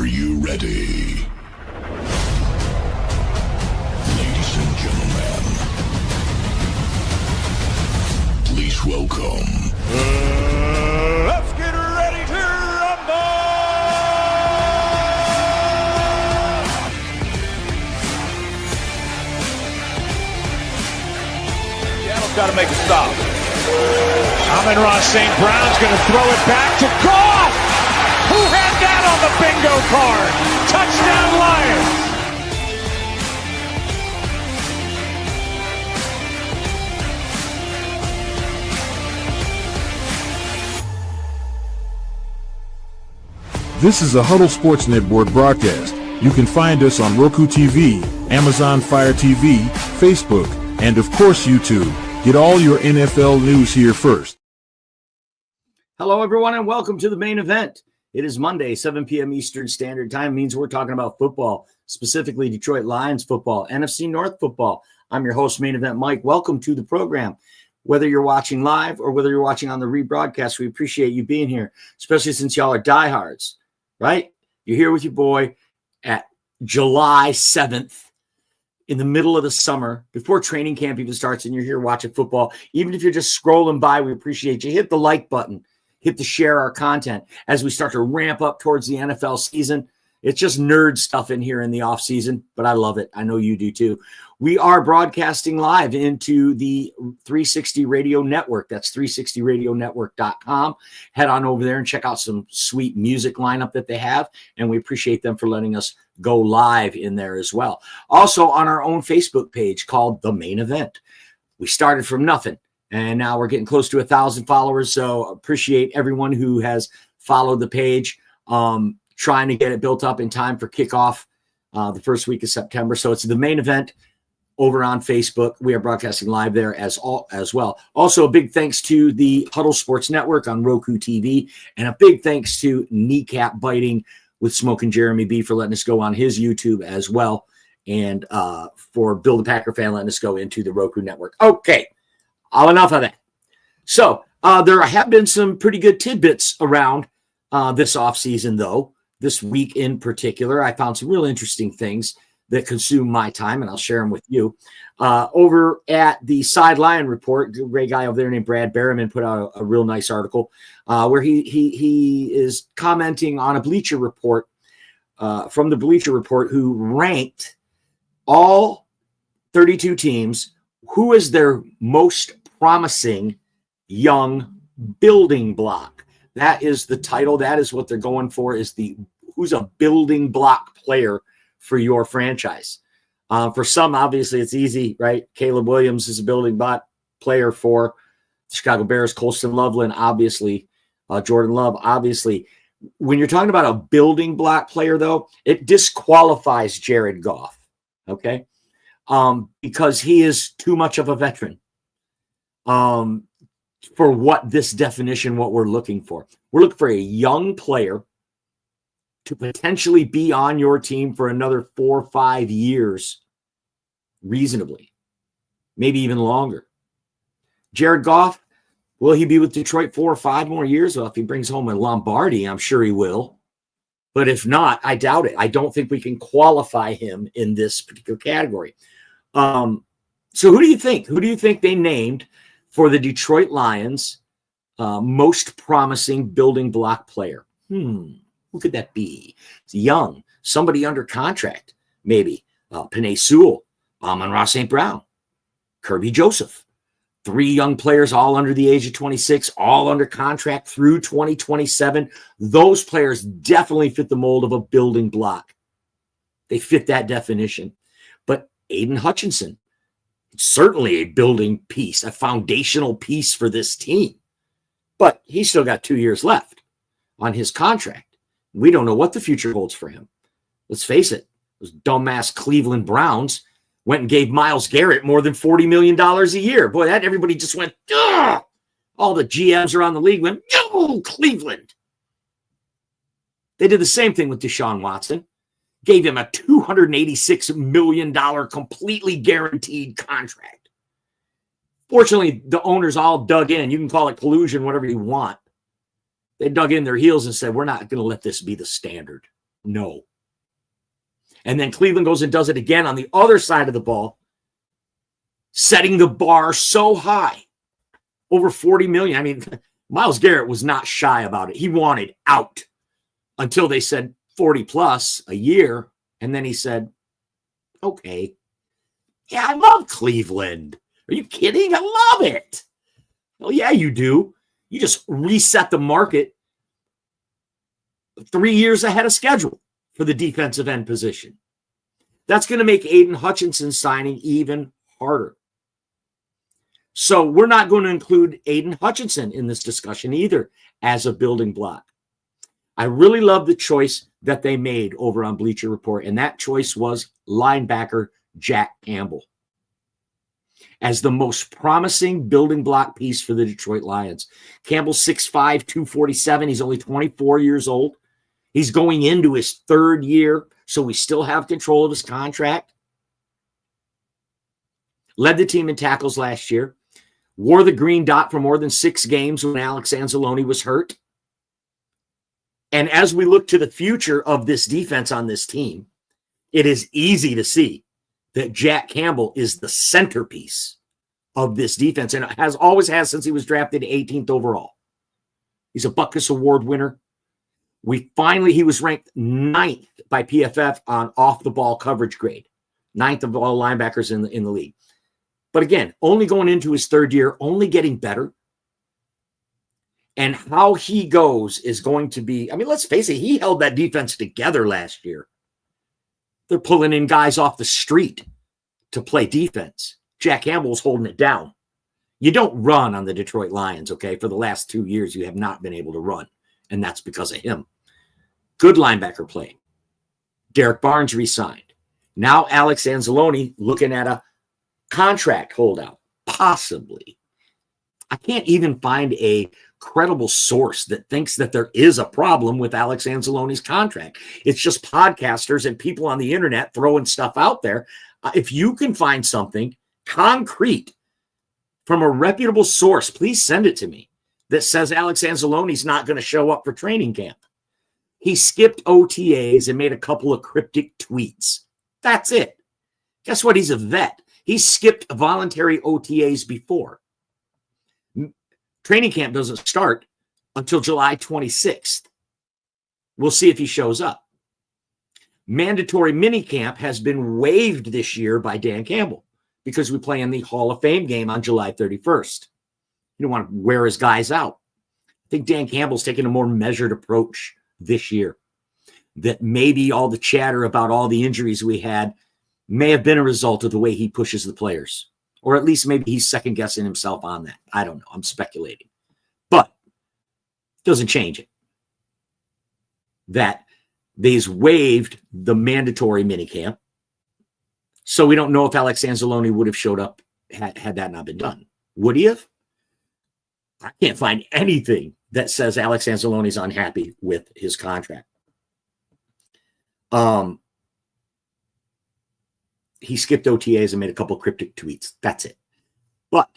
Are you ready? Ladies and gentlemen, please welcome. Let's get ready to rumble! Seattle's got to make a stop. Amon-Ra St. Brown's going to throw it back to Goff! Who had that on the bingo card? Touchdown Lions! This is a Huddle Sports Network broadcast. You can find us on Roku TV, Amazon Fire TV, Facebook, and of course YouTube. Get all your NFL news here first. Hello, everyone, and welcome to the main event. It is Monday, 7 p.m. Eastern Standard Time. It means we're talking about football, specifically Detroit Lions football, NFC North football. I'm your host, Main Event Mike. Welcome to the program. Whether you're watching live or whether you're watching on the rebroadcast, we appreciate you being here, especially since y'all are diehards, right? You're here with your boy at July 7th in the middle of the summer before training camp even starts, and you're here watching football. Even if you're just scrolling by, we appreciate you. Hit the like button. Hit the share our content as we start to ramp up towards the NFL season. It's just nerd stuff in here in the off season, but I love it. I know you do too. We are broadcasting live into the 360 Radio Network. That's 360radionetwork.com. Head on over there and check out some sweet music lineup that they have, and we appreciate them for letting us go live in there as well. Also on our own Facebook page called The Main Event. We started from nothing, and now we're getting close to 1,000 followers, so appreciate everyone who has followed the page. Trying to get it built up in time for kickoff the first week of September. So it's The Main Event over on Facebook. We are broadcasting live there as well. Also, a big thanks to the Huddle Sports Network on Roku TV, and a big thanks to Kneecap Biting with Smoking Jeremy B for letting us go on his YouTube as well, and for Bill the Packer Fan letting us go into the Roku Network. Okay, enough of that. So there have been some pretty good tidbits around this offseason, though. This week in particular, I found some real interesting things that consume my time, and I'll share them with you. Over at the Sideline Report, a great guy over there named Brad Berriman put out a real nice article where he is commenting on a Bleacher Report from the Bleacher Report, who ranked all 32 teams who is their most promising young building block. That is the title. That is what they're going for, is who's a building block player for your franchise. For some, obviously, it's easy, right? Caleb Williams is a building block player for the Chicago Bears. Colston Loveland, obviously. Jordan Love, obviously. When you're talking about a building block player, though, it disqualifies Jared Goff, okay? Because he is too much of a veteran. For what this definition, what we're looking for. We're looking for a young player to potentially be on your team for another 4 or 5 years, reasonably, maybe even longer. Jared Goff, will he be with Detroit 4 or 5 more years? Well, if he brings home a Lombardi, I'm sure he will. But if not, I doubt it. I don't think we can qualify him in this particular category. So who do you think? Who do you think they named for the Detroit Lions most promising building block player? Who could that be? It's young, somebody under contract, maybe. Penei Sewell, Amon-Ra St. Brown, Kirby Joseph. 3 young players, all under the age of 26, all under contract through 2027. Those players definitely fit the mold of a building block. They fit that definition. But Aiden Hutchinson, certainly a building piece, a foundational piece for this team. But he's still got 2 years left on his contract. We don't know what the future holds for him. Let's face it, those dumbass Cleveland Browns went and gave Myles Garrett more than $40 million a year. Boy, that everybody just went, ugh! All the GMs around the league went, no, Cleveland. They did the same thing with Deshaun Watson. Gave him a $286 million completely guaranteed contract. Fortunately, the owners all dug in. You can call it collusion, whatever you want. They dug in their heels and said, we're not going to let this be the standard. No. And then Cleveland goes and does it again on the other side of the ball, setting the bar so high, over $40 million. I mean, Myles Garrett was not shy about it. He wanted out until they said 40 plus a year. And then he said, okay. Yeah, I love Cleveland. Are you kidding? I love it. Well, yeah, you do. You just reset the market 3 years ahead of schedule for the defensive end position. That's going to make Aiden Hutchinson signing even harder. So we're not going to include Aiden Hutchinson in this discussion either as a building block. I really love the choice that they made over on Bleacher Report, and that choice was linebacker Jack Campbell as the most promising building block piece for the Detroit Lions. Campbell's 6'5", 247. He's only 24 years old. He's going into his third year, so we still have control of his contract. Led the team in tackles last year. Wore the green dot for more than 6 games when Alex Anzalone was hurt. And as we look to the future of this defense on this team, it is easy to see that Jack Campbell is the centerpiece of this defense, and has always has since he was drafted 18th overall. He's a Butkus Award winner. He was ranked 9th by PFF on off-the-ball coverage grade, 9th of all linebackers in the league. But again, only going into his third year, only getting better. And how he goes is going to be, I mean, let's face it, he held that defense together last year. They're pulling in guys off the street to play defense. Jack Campbell was holding it down. You don't run on the Detroit Lions, okay? For the last 2 years, you have not been able to run, and that's because of him. Good linebacker play. Derek Barnes re-signed. Now Alex Anzalone looking at a contract holdout, possibly. I can't even find a credible source that thinks that there is a problem with Alex Anzalone's contract. It's just podcasters and people on the internet throwing stuff out there. If you can find something concrete from a reputable source, please send it to me, that says Alex Anzalone's not going to show up for training camp. He skipped OTAs and made a couple of cryptic tweets. That's it. Guess what? He's a vet. He skipped voluntary OTAs before. Training camp doesn't start until July 26th. We'll see if he shows up. Mandatory minicamp has been waived this year by Dan Campbell because we play in the Hall of Fame game on July 31st. You don't want to wear his guys out. I think Dan Campbell's taking a more measured approach this year. That maybe all the chatter about all the injuries we had may have been a result of the way he pushes the players. Or at least maybe he's second-guessing himself on that. I don't know. I'm speculating. But it doesn't change it. That they've waived the mandatory minicamp. So we don't know if Alex Anzalone would have showed up had that not been done. Would he have? I can't find anything that says Alex Anzalone's unhappy with his contract. He skipped OTAs and made a couple of cryptic tweets. That's it. But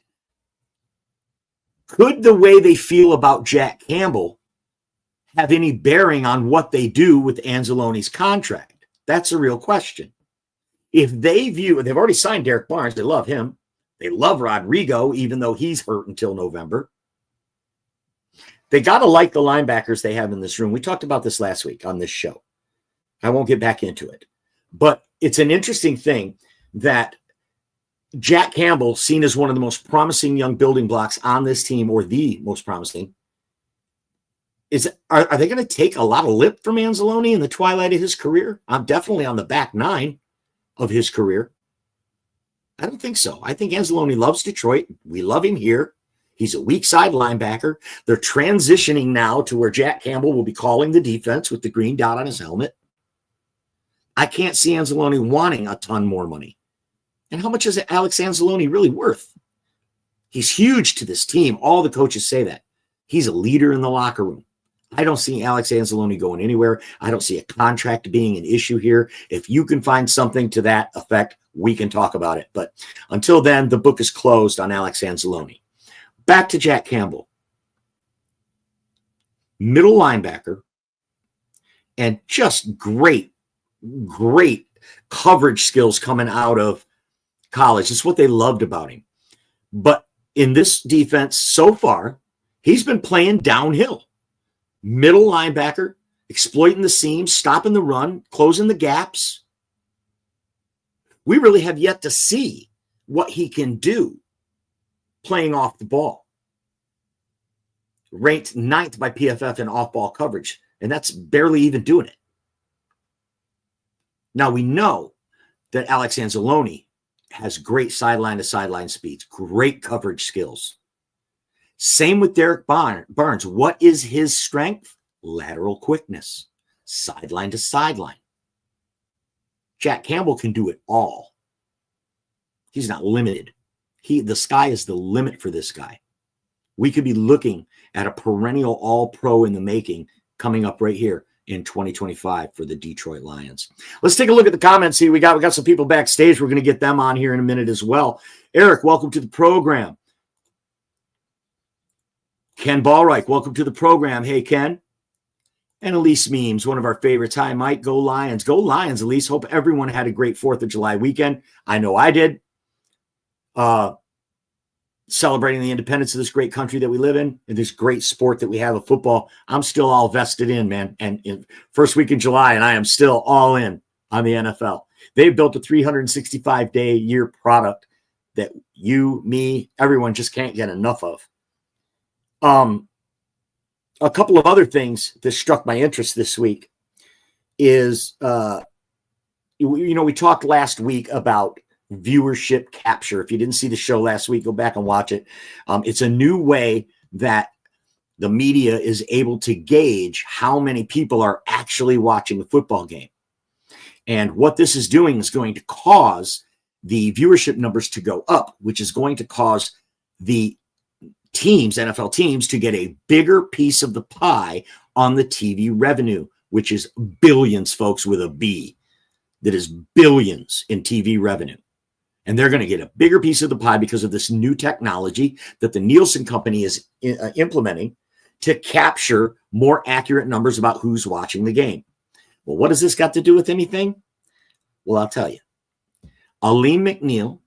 could the way they feel about Jack Campbell have any bearing on what they do with Anzalone's contract? That's a real question. If they view, they've already signed Derek Barnes. They love him. They love Rodrigo, even though he's hurt until November. They got to like the linebackers they have in this room. We talked about this last week on this show. I won't get back into it. But it's an interesting thing that Jack Campbell, seen as one of the most promising young building blocks on this team, or the most promising, are they going to take a lot of lip from Anzalone in the twilight of his career? I'm definitely on the back 9 of his career. I don't think so. I think Anzalone loves Detroit. We love him here. He's a weak side linebacker. They're transitioning now to where Jack Campbell will be calling the defense with the green dot on his helmet. I can't see Anzalone wanting a ton more money. And how much is Alex Anzalone really worth? He's huge to this team. All the coaches say that. He's a leader in the locker room. I don't see Alex Anzalone going anywhere. I don't see a contract being an issue here. If you can find something to that effect, we can talk about it. But until then, the book is closed on Alex Anzalone. Back to Jack Campbell. Middle linebacker. and just great coverage skills coming out of college. It's what they loved about him. But in this defense so far, he's been playing downhill. Middle linebacker, exploiting the seams, stopping the run, closing the gaps. We really have yet to see what he can do playing off the ball. Ranked 9th by PFF in off-ball coverage, and that's barely even doing it. Now, we know that Alex Anzalone has great sideline-to-sideline speeds, great coverage skills. Same with Derek Barnes. What is his strength? Lateral quickness, sideline-to-sideline. Jack Campbell can do it all. He's not limited. The sky is the limit for this guy. We could be looking at a perennial all-pro in the making coming up right here in 2025 for the Detroit Lions. Let's take a look at the comments here. We got some people backstage. We're going to get them on here in a minute as well. Eric, welcome to the program. Ken Ballreich, welcome to the program. Hey, Ken. And Elise Memes, one of our favorites. Hi, Mike. Go Lions. Go Lions, Elise. Hope everyone had a great 4th of July weekend. I know I did. Celebrating the independence of this great country that we live in and this great sport that we have of football. I'm still all vested in, man. And in first week in July, and I am still all in on the NFL. They've built a 365-day year product that you, me, everyone just can't get enough of. A couple of other things that struck my interest this week is, we talked last week about viewership capture. If you didn't see the show last week, go back and watch it. It's a new way that the media is able to gauge how many people are actually watching the football game. And what this is doing is going to cause the viewership numbers to go up, which is going to cause the teams, NFL teams, to get a bigger piece of the pie on the TV revenue, which is billions, folks, with a B. That is billions in TV revenue. And they're going to get a bigger piece of the pie because of this new technology that the Nielsen company is implementing to capture more accurate numbers about who's watching the game. Well, what has this got to do with anything? Well, I'll tell you. Aleem McNeil,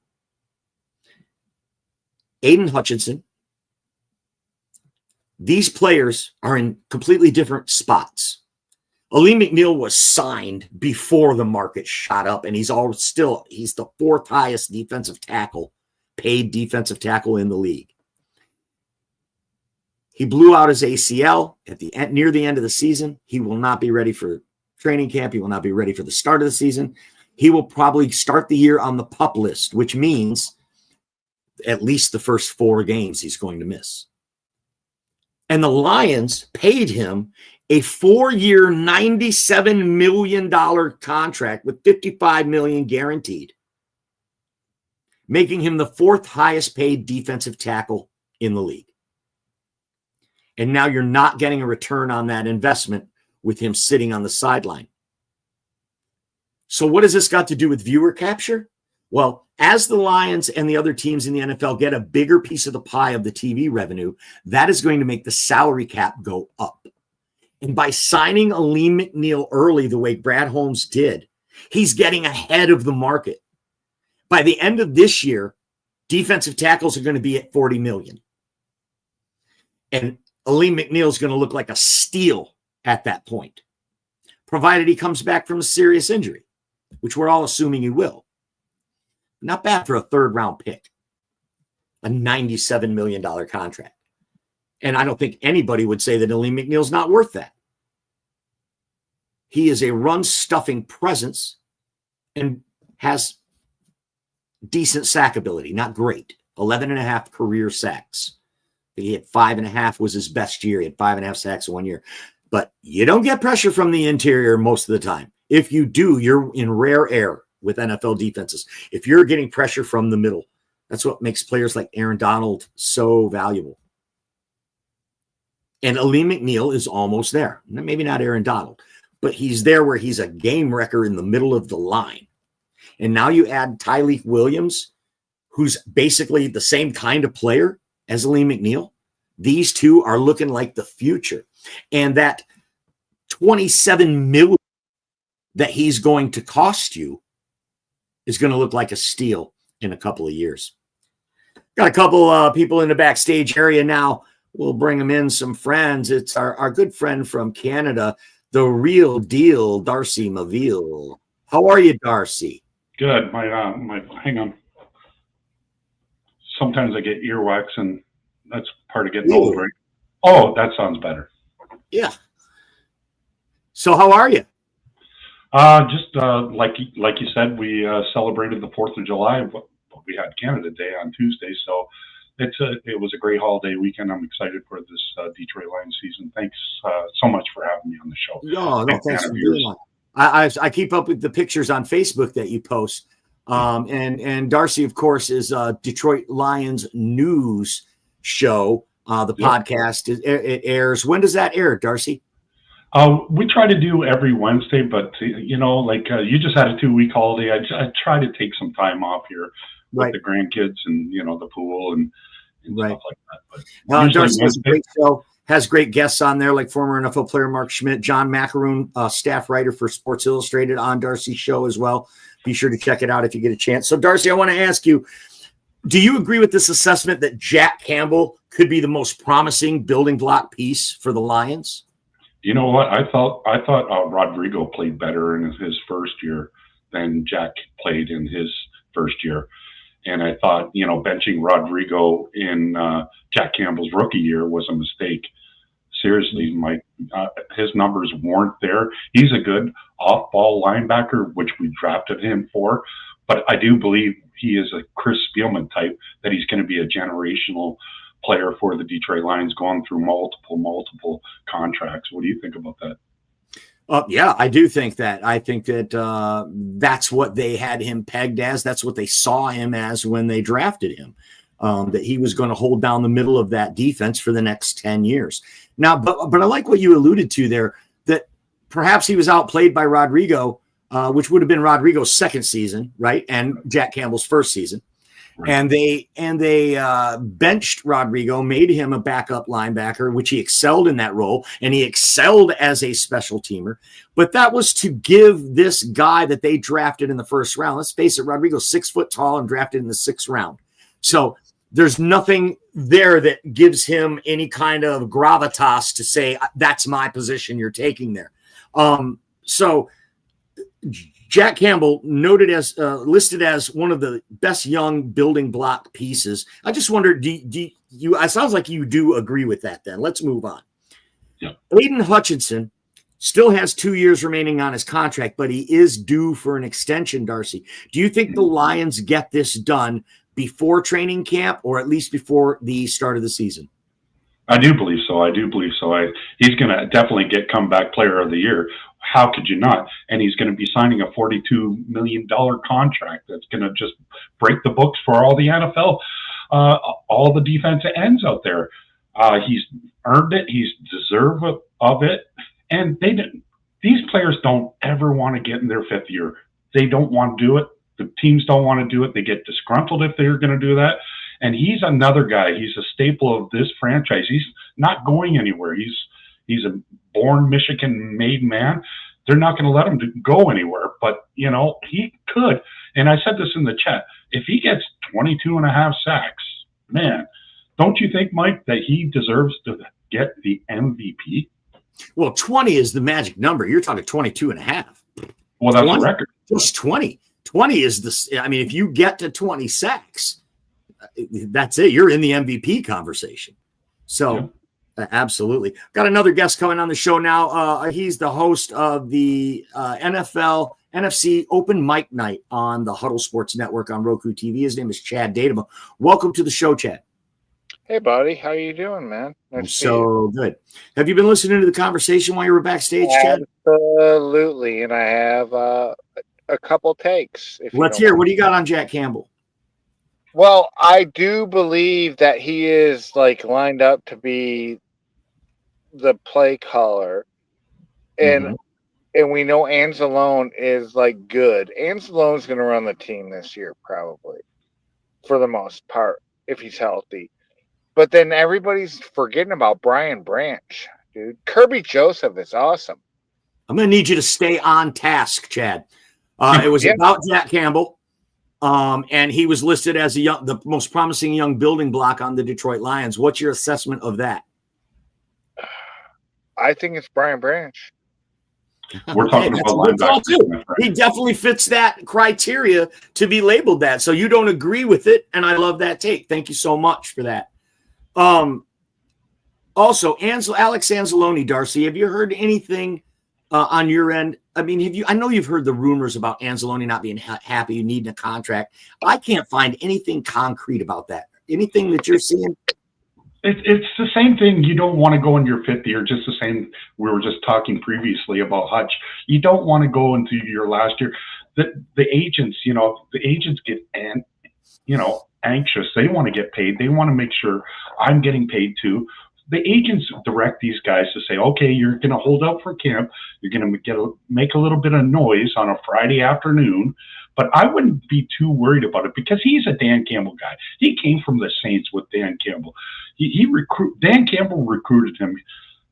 Aiden Hutchinson, these players are in completely different spots. Aleem McNeil was signed before the market shot up, and he's the 4th highest defensive tackle, paid defensive tackle in the league. He blew out his ACL near the end of the season. He will not be ready for training camp. He will not be ready for the start of the season. He will probably start the year on the PUP list, which means at least the first 4 games he's going to miss. And the Lions paid him a 4-year, $97 million contract with $55 million guaranteed, making him the 4th highest paid defensive tackle in the league. And now you're not getting a return on that investment with him sitting on the sideline. So what has this got to do with viewer capture? Well, as the Lions and the other teams in the NFL get a bigger piece of the pie of the TV revenue, that is going to make the salary cap go up. And by signing Aleem McNeil early the way Brad Holmes did, he's getting ahead of the market. By the end of this year, defensive tackles are going to be at $40 million. And Aleem McNeil is going to look like a steal at that point, provided he comes back from a serious injury, which we're all assuming he will. Not bad for a 3rd-round pick, a $97 million contract. And I don't think anybody would say that Aleem McNeil's not worth that. He is a run-stuffing presence and has decent sack ability, not great. 11.5 career sacks. He had 5.5 was his best year. He had 5.5 sacks in 1 year. But you don't get pressure from the interior most of the time. If you do, you're in rare air with NFL defenses. If you're getting pressure from the middle, that's what makes players like Aaron Donald so valuable. And Aleem McNeil is almost there. Maybe not Aaron Donald, but he's there where he's a game wrecker in the middle of the line. And now you add Tyleik Williams, who's basically the same kind of player as Aleem McNeil. These two are looking like the future. And that $27 million that he's going to cost you is going to look like a steal in a couple of years. Got a couple people in the backstage area now. We'll bring them in, some friends. It's our good friend from Canada, the real deal, Darcy Maville. How are you, Darcy? Good. My hang on. Sometimes I get earwax, and that's part of getting old, right? Oh, that sounds better. Yeah. So how are you? Just like you said, we celebrated the 4th of July. We had Canada Day on Tuesday, so it was a great holiday weekend. I'm excited for this Detroit Lions season. Thanks so much for having me on the show. No, thanks for doing that. I keep up with the pictures on Facebook that you post. And Darcy, of course, is Detroit Lions news show. The podcast, it airs. When does that air, Darcy? We try to do every Wednesday, but you just had a 2-week holiday. I try to take some time off here with the grandkids and the pool and stuff like that. But Darcy has a great show. Has great guests on there, like former NFL player Mark Schmidt, John Macaroon, staff writer for Sports Illustrated, on Darcy's show as well. Be sure to check it out if you get a chance. So, Darcy, I want to ask you, do you agree with this assessment that Jack Campbell could be the most promising building block piece for the Lions? You know what? I thought Rodrigo played better in his first year than Jack played in his first year. And I thought, benching Rodrigo in Jack Campbell's rookie year was a mistake. Seriously, Mike, his numbers weren't there. He's a good off-ball linebacker, which we drafted him for. But I do believe he is a Chris Spielman type, that he's going to be a generational player for the Detroit Lions, going through multiple contracts. What do you think about that? Yeah, I do think that. I think that that's what they had him pegged as. That's what they saw him as when they drafted him, that he was going to hold down the middle of that defense for the next 10 years. Now, but I like what you alluded to there, that perhaps he was outplayed by Rodrigo, which would have been Rodrigo's second season, right? And Jack Campbell's first season. Right. And they benched Rodrigo, made him a backup linebacker, which he excelled in that role, and he excelled as a special teamer. But that was to give this guy that they drafted in the first round. Let's face it, Rodrigo's 6 foot tall and drafted in the 6th round. So there's nothing there that gives him any kind of gravitas to say, that's my position you're taking there. So Jack Campbell noted as listed as one of the best young building block pieces. I just wonder, do you? It sounds like you do agree with that. Then let's move on. Yeah. Aiden Hutchinson still has 2 years remaining on his contract, but he is due for an extension. Darcy, do you think the Lions get this done before training camp, or at least before the start of the season? I do believe so. He's going to definitely get comeback player of the year. How could you not? And he's going to be signing a $42 million contract that's going to just break the books for all the NFL, all the defensive ends out there. He's earned it. He's deserved of it. And these players don't ever want to get in their 5th year. They don't want to do it. The teams don't want to do it. They get disgruntled if they're going to do that. And he's another guy. He's a staple of this franchise. He's not going anywhere. He's a born Michigan-made man. They're not going to let him go anywhere. But, he could. And I said this in the chat. If he gets 22.5 sacks, man, don't you think, Mike, that he deserves to get the MVP? Well, 20 is the magic number. You're talking 22.5. Well, that's the record. Just 20. 20 is the – I mean, if you get to 20 sacks, that's it. You're in the MVP conversation. So, absolutely. Got another guest coming on the show now. He's the host of the NFL NFC Open Mic Night on the Huddle Sports Network on Roku TV. His name is Chad Datema. Welcome to the show, Chad. Hey, buddy. How you doing, man? Nice so good. Have you been listening to the conversation while you were backstage, Chad? Absolutely. And I have a couple takes. Let's hear. What do you got on Jack Campbell? Well, I do believe that he is lined up to be the play caller, and we know Anzalone is good. Anzalone's going to run the team this year, probably, for the most part, if he's healthy. But then everybody's forgetting about Brian Branch, dude. Kirby Joseph is awesome. I'm going to need you to stay on task, Chad. It was about Jack Campbell, and he was listed as the most promising young building block on the Detroit Lions. What's your assessment of that? I think it's Brian Branch. We're talking about linebackers. He definitely fits that criteria to be labeled that. So you don't agree with it, and I love that take. Thank you so much for that. Also, Alex Anzalone, Darcy, have you heard anything on your end? I mean, I know you've heard the rumors about Anzalone not being happy, needing a contract. I can't find anything concrete about that. Anything that you're seeing? It's the same thing. You don't want to go in your fifth year, just the same. We were just talking previously about Hutch. You don't want to go into your last year. The agents, get anxious. They want to get paid. They want to make sure I'm getting paid too. The agents direct these guys to say, okay, you're going to hold out for camp. You're going to make a little bit of noise on a Friday afternoon. But I wouldn't be too worried about it because he's a Dan Campbell guy. He came from the Saints with Dan Campbell. Dan Campbell recruited him.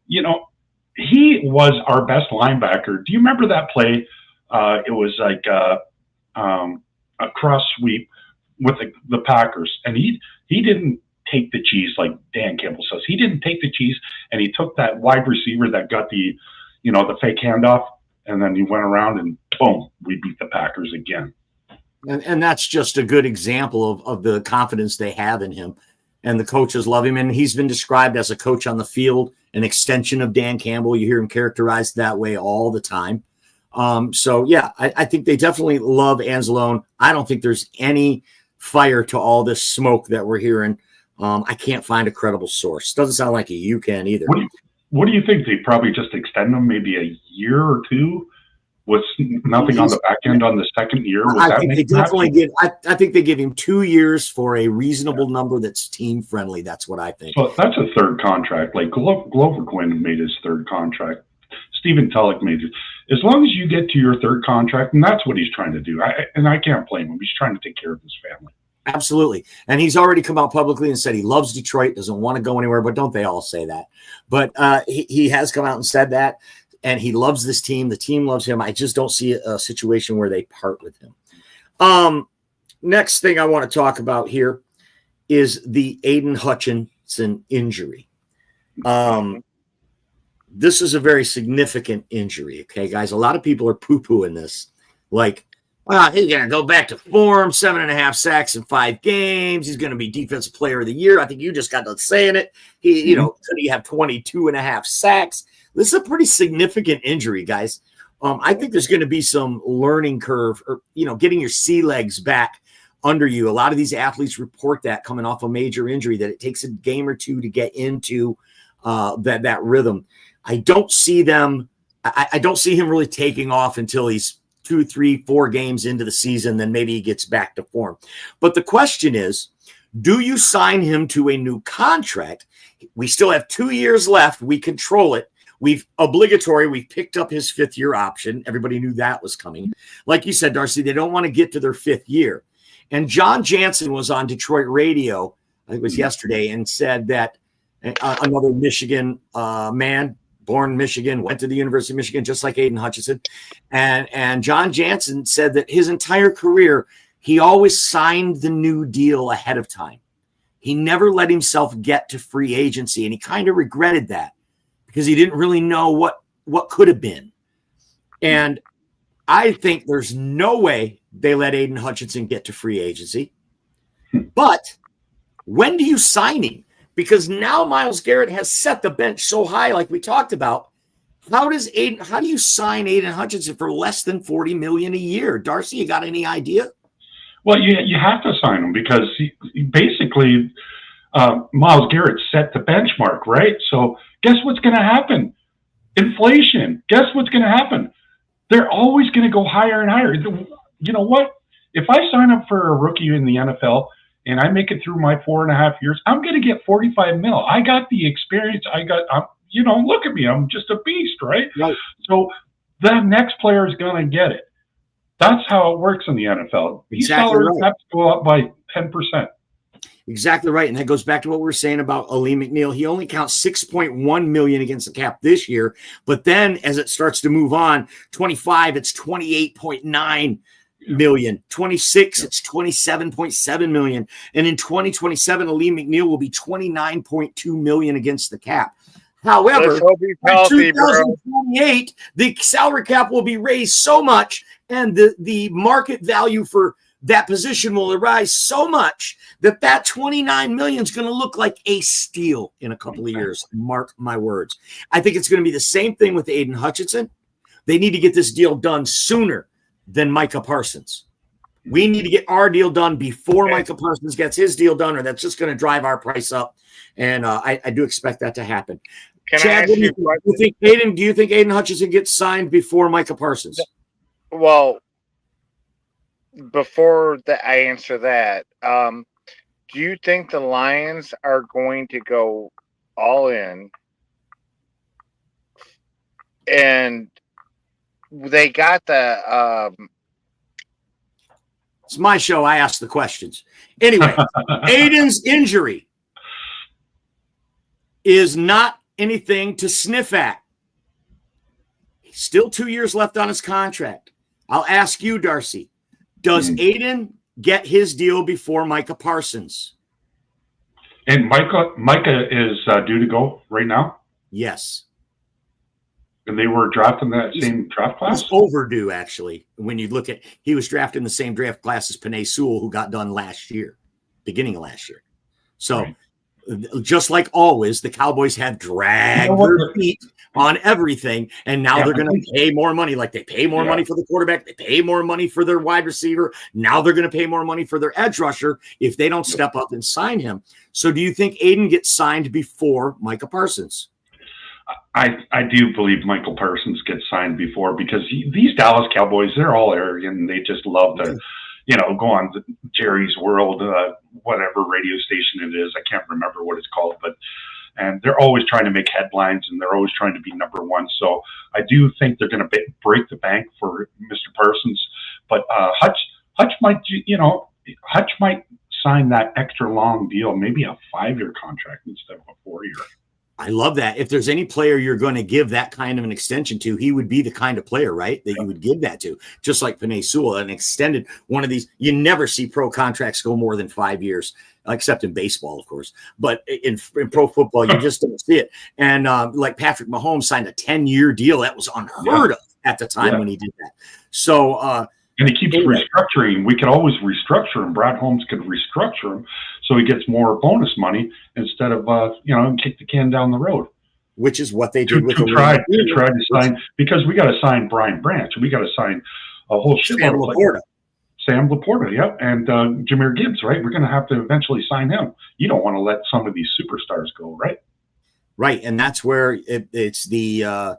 He was our best linebacker. Do you remember that play? It was like a cross sweep with the Packers, and he didn't take the cheese like Dan Campbell says. He didn't take the cheese, and he took that wide receiver that got the fake handoff, and then he went around and boom, we beat the Packers again. And that's just a good example of the confidence they have in him. And the coaches love him. And he's been described as a coach on the field, an extension of Dan Campbell. You hear him characterized that way all the time. I think they definitely love Anzalone. I don't think there's any fire to all this smoke that we're hearing. I can't find a credible source. Doesn't sound like you can either. What do you think? They probably just extend them maybe a year or two with nothing on the back end on the second year? I think they give him 2 years for a reasonable number that's team friendly. That's what I think. So that's a third contract. Like Glover Quinn made his third contract. Stephen Tulloch made it. As long as you get to your third contract, and that's what he's trying to do. I can't blame him. He's trying to take care of his family. Absolutely. And he's already come out publicly and said he loves Detroit, doesn't want to go anywhere, but don't they all say that? But he has come out and said that, and he loves this team. The team loves him. I just don't see a situation where they part with him. Next thing I want to talk about here is the Aiden Hutchinson injury. This is a very significant injury, okay, guys? A lot of people are poo-pooing this. Like, well, he's going to go back to form, 7.5 sacks in 5 games. He's going to be Defensive Player of the Year. I think you just got done saying it. Could he have 22.5 sacks? This is a pretty significant injury, guys. I think there's going to be some learning curve or, getting your sea legs back under you. A lot of these athletes report that coming off a major injury, that it takes a game or two to get into that rhythm. I don't see them. I don't see him really taking off until he's 2, 3, 4 games into the season. Then maybe he gets back to form. But the question is, do you sign him to a new contract? We still have 2 years left. We control it. We've picked up his 5th year option. Everybody knew that was coming. Like you said, Darcy, they don't want to get to their 5th year. And John Jansen was on Detroit radio, I think it was yesterday, and said that another Michigan man, born in Michigan, went to the University of Michigan, just like Aiden Hutchinson. And John Jansen said that his entire career, he always signed the new deal ahead of time. He never let himself get to free agency, and he kind of regretted that because he didn't really know what could have been. And I think there's no way they let Aiden Hutchinson get to free agency. But when do you sign him? Because now Myles Garrett has set the bench so high, like we talked about. How do you sign Aiden Hutchinson for less than $40 million a year? Darcy, you got any idea? Well, you have to sign him because basically Myles Garrett set the benchmark, right? So guess what's going to happen? Inflation. Guess what's going to happen? They're always going to go higher and higher. You know what? If I sign up for a rookie in the NFL and I make it through my 4.5 years, I'm going to get $45 million. I got the experience. Look at me. I'm just a beast, right? So the next player is going to get it. That's how it works in the NFL. These salaries have to go up by 10%. Exactly right. And that goes back to what we were saying about Ali McNeil. He only counts 6.1 million against the cap this year. But then as it starts to move on, 25, it's 28.9 million. 26, it's 27.7 million. And in 2027, Ali McNeil will be 29.2 million against the cap. However, Let's hope he's by healthy, bro. 2028, the salary cap will be raised so much, and the market value for that position will rise so much that 29 million is going to look like a steal in a couple of years. Mark my words. I think it's going to be the same thing with Aiden Hutchinson. They need to get this deal done sooner than Micah Parsons. We need to get our deal done before Micah Parsons gets his deal done, or that's just going to drive our price up. And I do expect that to happen. Chad, do you think Aiden Hutchinson gets signed before Micah Parsons? Well, before I answer that, do you think the Lions are going to go all in? And they got the it's my show. I ask the questions. Anyway, Aiden's injury is not anything to sniff at. He's still 2 years left on his contract. I'll ask you, Darcy, does Aiden get his deal before Micah Parsons? And Micah is due to go right now? Yes. And they were drafting that same draft class? He's overdue, actually. When you look at, he was drafted in the same draft class as Penei Sewell, who got done beginning of last year. So, just like always, the Cowboys have dragged their feet on everything, and now they're going to pay more money. Like they pay more money for the quarterback, they pay more money for their wide receiver. Now they're going to pay more money for their edge rusher if they don't step up and sign him. So, do you think Aiden gets signed before Micah Parsons? I do believe Michael Parsons gets signed before, because these Dallas Cowboys, they're all arrogant and they just love to, go on Jerry's World, whatever radio station it is. I can't remember what it's called, and they're always trying to make headlines and they're always trying to be number one. So I do think they're going to break the bank for Mr. Parsons, but Hutch might sign that extra long deal, maybe a 5-year contract instead of a 4-year. I love that. If there's any player you're going to give that kind of an extension to, he would be the kind of player, right, that you would give that to. Just like Penei Sewell, an extended one of these. You never see pro contracts go more than 5 years, except in baseball, of course. But in pro football, you just don't see it. And like Patrick Mahomes signed a 10-year deal. That was unheard of at the time when he did that. So, and he keeps restructuring. We could always restructure him. Brad Holmes could restructure him so he gets more bonus money instead of kick the can down the road. Which is what they did with to try to sign, because we got to sign Brian Branch. We got to sign a whole shitload of players. Sam Laporta, yep, and Jahmyr Gibbs, right? We're going to have to eventually sign him. You don't want to let some of these superstars go, right? Right, and that's where it's the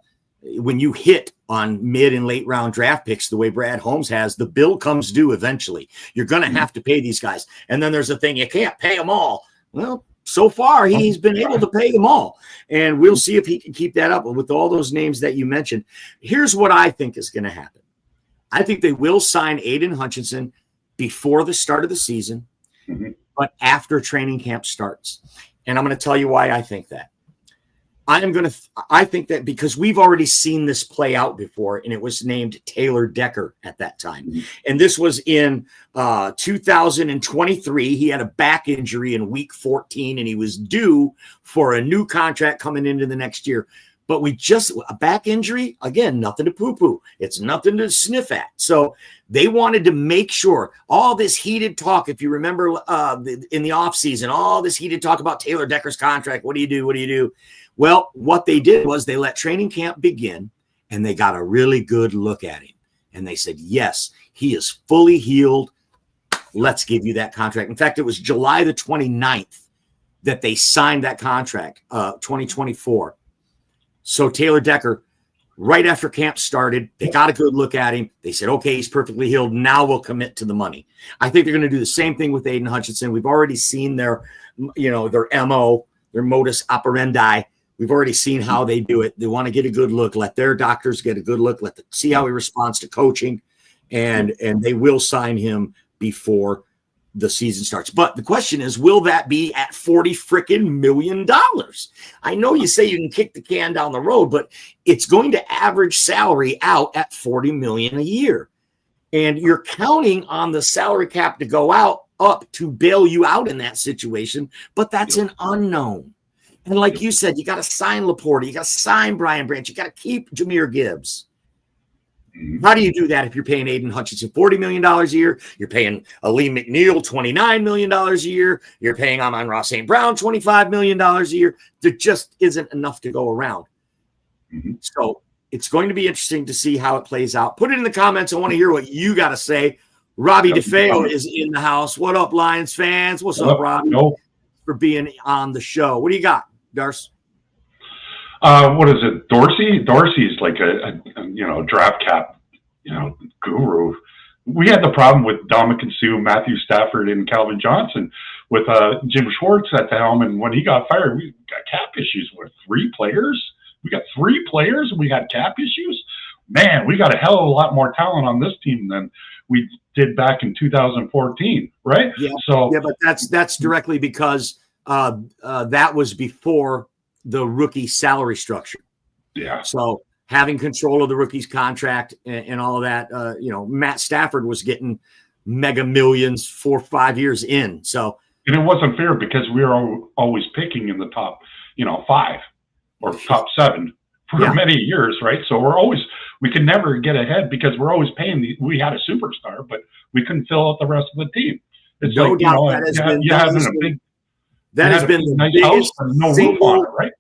when you hit on mid and late round draft picks the way Brad Holmes has, the bill comes due eventually. You're going to have to pay these guys. And then there's a thing, you can't pay them all. Well, so far he's been able to pay them all. And we'll see if he can keep that up with all those names that you mentioned. Here's what I think is going to happen. I think they will sign Aiden Hutchinson before the start of the season, but after training camp starts. And I'm going to tell you why I think that. I think that because we've already seen this play out before, and it was named Taylor Decker at that time. And this was in 2023. He had a back injury in week 14, and he was due for a new contract coming into the next year. But a back injury, again, nothing to poo-poo. It's nothing to sniff at. So they wanted to make sure all this heated talk, if you remember in the offseason, all this heated talk about Taylor Decker's contract. What do you do? What do you do? Well, what they did was they let training camp begin, and they got a really good look at him. And they said, yes, he is fully healed. Let's give you that contract. In fact, it was July the 29th that they signed that contract, 2024. So Taylor Decker, right after camp started, they got a good look at him. They said, okay, he's perfectly healed. Now we'll commit to the money. I think they're going to do the same thing with Aiden Hutchinson. We've already seen their MO, their modus operandi. We've already seen how they do it. They want to get a good look, let their doctors get a good look, see how he responds to coaching, and they will sign him before the season starts. But the question is, will that be at $40 freaking million? I know you say you can kick the can down the road, but it's going to average salary out at $40 million a year. And you're counting on the salary cap to go up to bail you out in that situation, but that's an unknown. And like you said, you got to sign Laporta, you got to sign Brian Branch, you got to keep Jahmyr Gibbs. How do you do that if you're paying Aiden Hutchinson $40 million a year? You're paying Ali McNeil $29 million a year. You're paying Amon-Ra St. Brown $25 million a year. There just isn't enough to go around. So it's going to be interesting to see how it plays out. Put it in the comments. I want to hear what you got to say. Robbie DeFeo is in the house. What up, Lions fans? What's up, Robbie? For being on the show. What do you got, Darce? What is it? Dorsey's like a draft cap, guru. We had the problem with Ndamukong Suh, Matthew Stafford, and Calvin Johnson with Jim Schwartz at the helm. And when he got fired, we got cap issues with 3 players. We got 3 players and we had cap issues. Man, we got a hell of a lot more talent on this team than we did back in 2014, right? Yeah. But that's directly because that was before the rookie salary structure. Yeah. So having control of the rookie's contract and all of that, Matt Stafford was getting mega millions 4 or 5 years in. So, and it wasn't fair because we were always picking in the top, 5 or top 7 for many years, right? So we could never get ahead because we're always paying. We had a superstar, but we couldn't fill out the rest of the team. It's no doubt that has been the biggest single, right?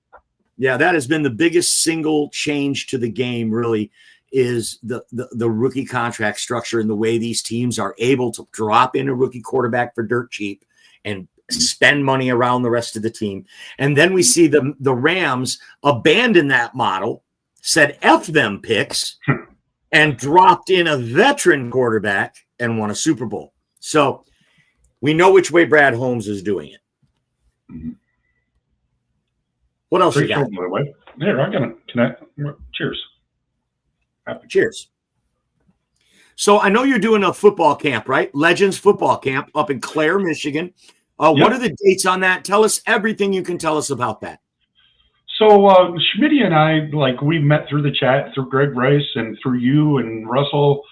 Yeah, that has been the biggest single change to the game, really, is the rookie contract structure and the way these teams are able to drop in a rookie quarterback for dirt cheap and spend money around the rest of the team. And then we see the Rams abandon that model, said F them picks, and dropped in a veteran quarterback and won a Super Bowl. So we know which way Brad Holmes is doing it. What else you got? Here, I'm going to connect. Cheers. Cheers. So I know you're doing a football camp, right? Legends football camp up in Clare, Michigan. What are the dates on that? Tell us everything you can tell us about that. So Schmitty and I, we met through the chat, through Greg Rice and through you and Russell.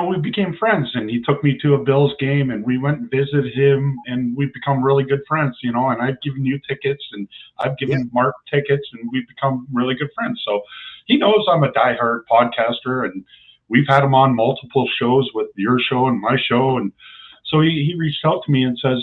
We became friends, and he took me to a Bills game, and we went and visited him, and we've become really good friends, and I've given you tickets, and I've given Mark tickets, and we've become really good friends. So he knows I'm a diehard podcaster, and we've had him on multiple shows with your show and my show, and so he reached out to me and says,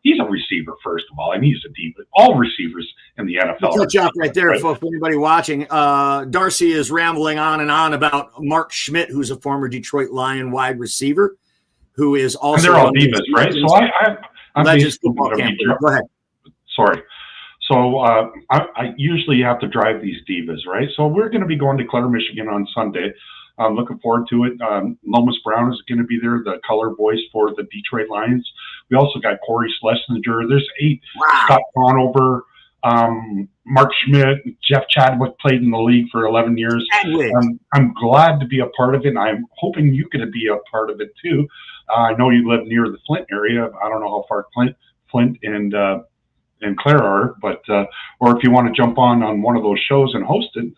he's a receiver, first of all, and he's a deep. All receivers in the NFL. Touch you off right there, right? For anybody watching. Darcy is rambling on and on about Mark Schmidt, who's a former Detroit Lion wide receiver, who is also. And they're all divas, right? So I'm Legends football camp. Go ahead. Sorry. So I usually have to drive these divas, right? So we're going to be going to Clare, Michigan on Sunday. I'm looking forward to it. Lomas Brown is going to be there, the color voice for the Detroit Lions. We also got Corey Schlesinger. There's 8. Wow. Scott Conover, Mark Schmidt, Jeff Chadwick played in the league for 11 years. I'm glad to be a part of it, and I'm hoping you can be a part of it too. I know you live near the Flint area. I don't know how far Flint and Clare are, but or if you want to jump on one of those shows and host it,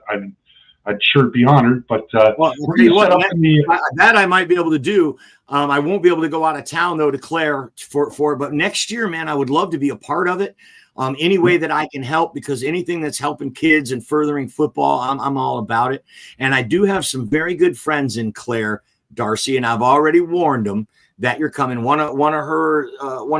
I'd sure be honored, but we're going to set up that I might be able to do. I won't be able to go out of town though to Clare for it, but next year, man, I would love to be a part of it. Any way that I can help, because anything that's helping kids and furthering football, I'm all about it. And I do have some very good friends in Clare, Darcy, and I've already warned them that you're coming. One of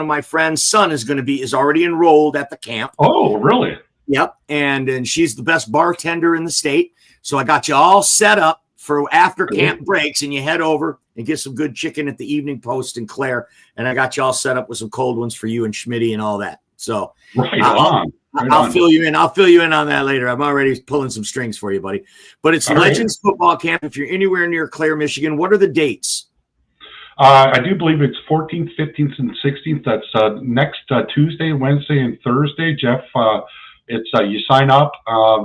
my friends' son is already enrolled at the camp. Oh, really? Yep, and she's the best bartender in the state. So I got you all set up for after camp breaks, and you head over and get some good chicken at the Evening Post in Clare. And I got you all set up with some cold ones for you and Schmitty and all that. So I'll fill you in. I'll fill you in on that later. I'm already pulling some strings for you, buddy. But it's Legends Football Camp. If you're anywhere near Clare, Michigan, what are the dates? I do believe it's 14th, 15th, and 16th. That's next Tuesday, Wednesday, and Thursday. Jeff It's you sign up,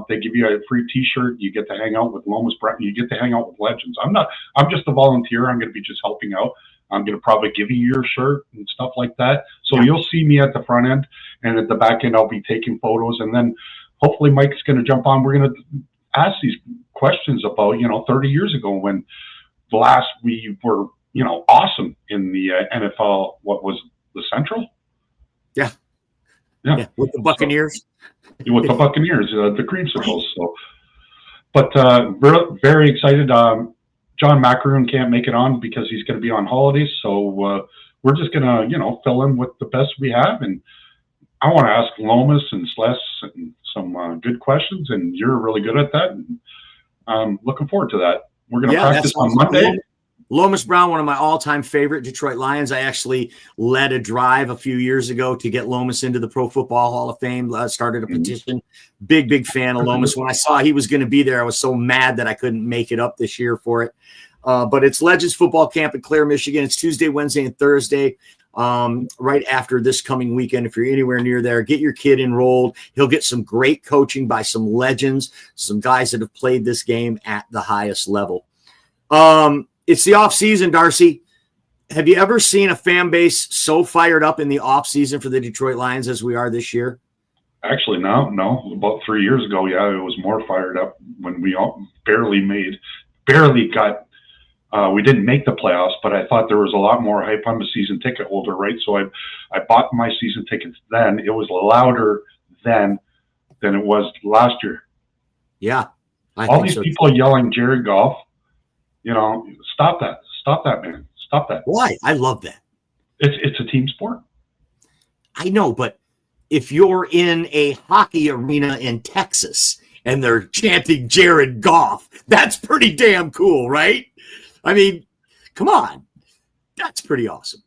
they give you a free T-shirt. You get to hang out with Lomas Brown. You get to hang out with legends. I'm just a volunteer. I'm going to be just helping out. I'm going to probably give you your shirt and stuff like that. So you'll see me at the front end, and at the back end, I'll be taking photos. And then hopefully Mike's going to jump on. We're going to ask these questions about, 30 years ago when we were, awesome in the NFL. What was the Central? Yeah. With the Buccaneers. With the Buccaneers, the creamsicles. So, but very excited. John Macaroon can't make it on because he's going to be on holidays. So we're just going to, fill in with the best we have. And I want to ask Lomas and Sless and some good questions. And you're really good at that. And I'm looking forward to that. We're going to practice on Monday. Good. Lomas Brown, one of my all-time favorite Detroit Lions. I actually led a drive a few years ago to get Lomas into the Pro Football Hall of Fame. Started a petition. Big fan of Lomas. When I saw he was going to be there, I was so mad that I couldn't make it up this year for it. But it's Legends Football Camp in Clare, Michigan. It's Tuesday, Wednesday, and Thursday, right after this coming weekend. If you're anywhere near there, get your kid enrolled. He'll get some great coaching by some legends, some guys that have played this game at the highest level. It's the off season, Darcy. Have you ever seen a fan base so fired up in the off season for the Detroit Lions as we are this year? Actually, no. About 3 years ago, it was more fired up when we barely got. We didn't make the playoffs, but I thought there was a lot more hype. I'm a season ticket holder, right? So I bought my season tickets then. It was louder then than it was last year. Yeah. All these people yelling Jared Goff. Stop that, man. Stop that. Why? I love that. It's a team sport. I know, but if you're in a hockey arena in Texas and they're chanting Jared Goff, that's pretty damn cool, right? I mean, come on. That's pretty awesome.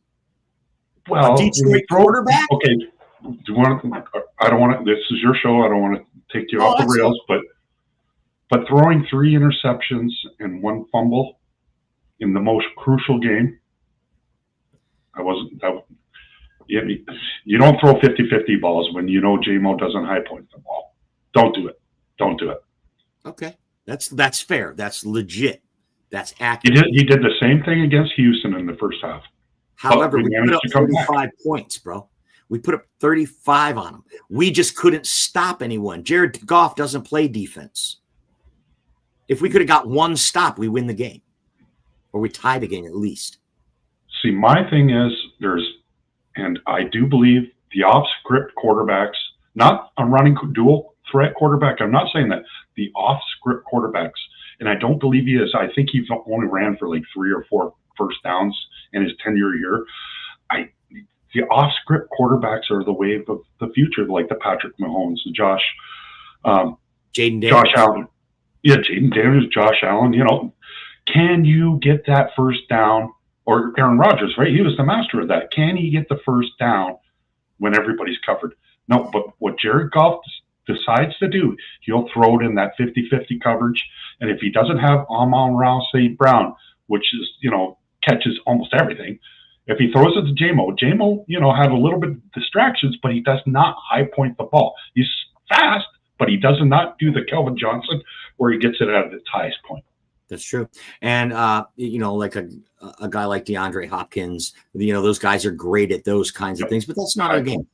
Well, a Detroit quarterback? Okay. I don't want to, this is your show. I don't want to take you off the rails, but throwing 3 interceptions and 1 fumble in the most crucial game, you don't throw 50-50 balls when J-Mo doesn't high point the ball. Don't do it. Okay. That's fair. That's legit. That's accurate. He did the same thing against Houston in the first half. However, we put up 35 points, bro. We put up 35 on them. We just couldn't stop anyone. Jared Goff doesn't play defense. If we could have got 1 stop, we win the game. Or we tie the game at least. See, my thing is and I do believe the off-script quarterbacks, not a running dual threat quarterback. I'm not saying that. The off-script quarterbacks, and I don't believe he is. I think he only ran for like 3 or 4 first downs in his tenure here. The off-script quarterbacks are the wave of the future, like the Patrick Mahomes, the Josh Allen. Yeah, Jaden Daniels, Josh Allen. Can you get that first down? Or Aaron Rodgers, right? He was the master of that. Can he get the first down when everybody's covered? No, but what Jared Goff decides to do, he'll throw it in that 50-50 coverage. And if he doesn't have Amon-Ra St. Brown, which is, catches almost everything, if he throws it to J-Mo, had a little bit of distractions, but he does not high point the ball. He's fast, but he does not do the Kelvin Johnson where he gets it at its highest point. That's true. And, like a guy like DeAndre Hopkins, those guys are great at those kinds of things, but that's not our game.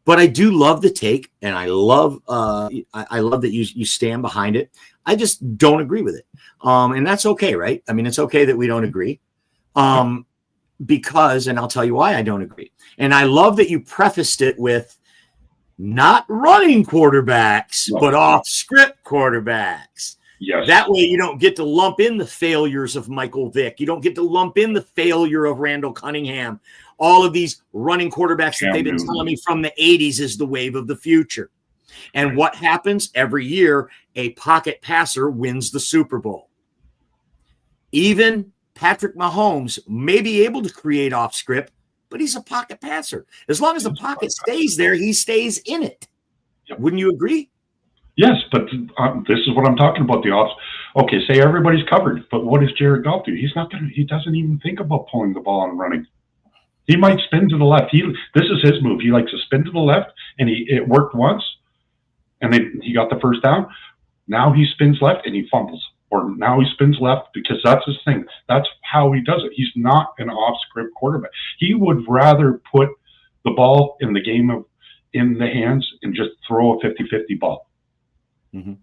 But I do love the take, and I love that you stand behind it. I just don't agree with it. And that's okay, right? I mean, it's okay that we don't agree. Because, and I'll tell you why I don't agree. And I love that you prefaced it with not running quarterbacks, but off-script quarterbacks. Yes. That way you don't get to lump in the failures of Michael Vick. You don't get to lump in the failure of Randall Cunningham. All of these running quarterbacks that they've been telling me from the 80s is the wave of the future. And what happens every year? A pocket passer wins the Super Bowl. Even Patrick Mahomes may be able to create off script, but he's a pocket passer. As long as the pocket stays there, he stays in it. Yep. Wouldn't you agree? Yes, but this is what I'm talking about. Okay, say everybody's covered, but what does Jared Goff do? He doesn't even think about pulling the ball and running. He might spin to the left. This is his move. He likes to spin to the left, and it worked once. and he got the first down. Now he spins left and he fumbles, or now he spins left because that's his thing. That's how he does it. He's not an off-script quarterback. He would rather put the ball in the hands and just throw a 50-50 ball. Mm-hmm.